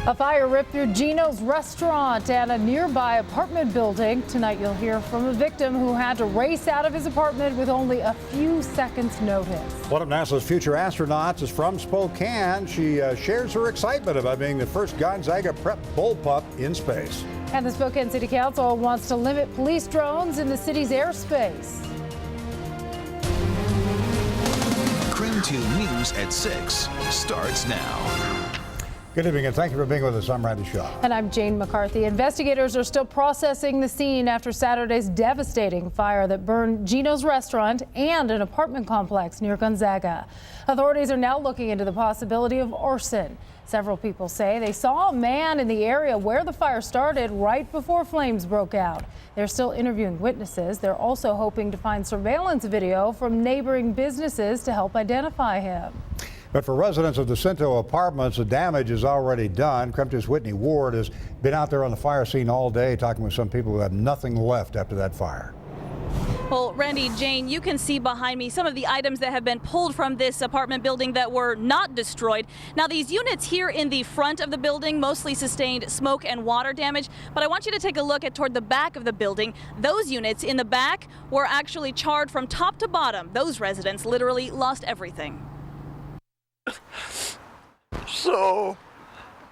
A fire ripped through GENO'S restaurant and a nearby apartment building. Tonight you'll hear from a victim who had to race out of his apartment with only a few seconds notice. One of NASA's future astronauts is from Spokane. She shares her excitement about being the first Gonzaga prep bullpup in space. And the Spokane City Council wants to limit police drones in the city's airspace. KREM 2 News at 6 starts now. Good evening and thank you for being with us. I'm Randy Shaw. And I'm Jane McCarthy. Investigators are still processing the scene after Saturday's devastating fire that burned GENO'S restaurant and an apartment complex near Gonzaga. Authorities are now looking into the possibility of arson. Several people say they saw a man in the area where the fire started right before flames broke out. They're still interviewing witnesses. They're also hoping to find surveillance video from neighboring businesses to help identify him. But for residents of the SINTO apartments, the damage is already done. KREM 2's Whitney Ward has been out there on the fire scene all day talking with some people who have nothing left after that fire. Well, Randy, Jane, you can see behind me some of the items that have been pulled from this apartment building that were not destroyed. Now, these units here in the front of the building mostly sustained smoke and water damage, but I want you to take a look at toward the back of the building. Those units in the back were actually charred from top to bottom. Those residents literally lost everything. So,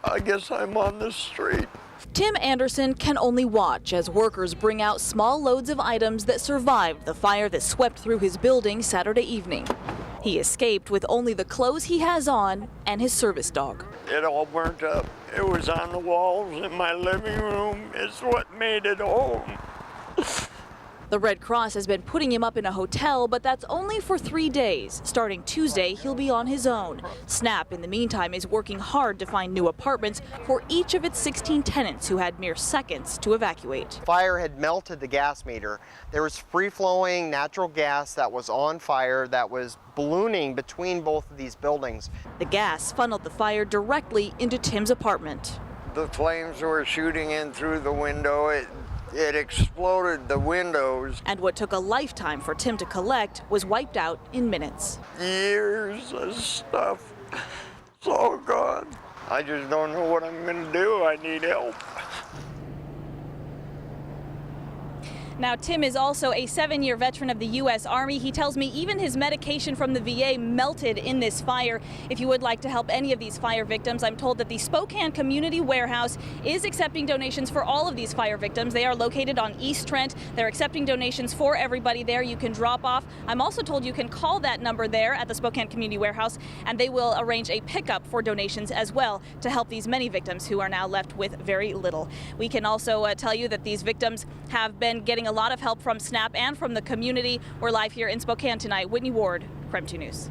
I guess I'm on the street. Tim Anderson can only watch as workers bring out small loads of items that survived the fire that swept through his building Saturday evening. He escaped with only the clothes he has on and his service dog. It all burnt up. It was on the walls in my living room. It's what made it home. The Red Cross has been putting him up in a hotel, but that's only for 3 days. Starting Tuesday, he'll be on his own. SNAP, in the meantime, is working hard to find new apartments for each of its 16 tenants who had mere seconds to evacuate. Fire had melted the gas meter. There was free-flowing natural gas that was on fire that was ballooning between both of these buildings. The gas funneled the fire directly into Tim's apartment. The flames were shooting in through the window. It exploded the windows. And what took a lifetime for Tim to collect was wiped out in minutes. Years of stuff. It's all gone. I just don't know what I'm going to do. I need help. Now, Tim is also a 7-year veteran of the U.S. Army. He tells me even his medication from the VA melted in this fire. If you would like to help any of these fire victims, I'm told that the Spokane Community Warehouse is accepting donations for all of these fire victims. They are located on East Trent. They're accepting donations for everybody there. You can drop off. I'm also told you can call that number there at the Spokane Community Warehouse, and they will arrange a pickup for donations as well to help these many victims who are now left with very little. We can also tell you that these victims have been getting a lot of help from SNAP and from the community. We're live here in Spokane tonight. Whitney Ward, KREM 2 News.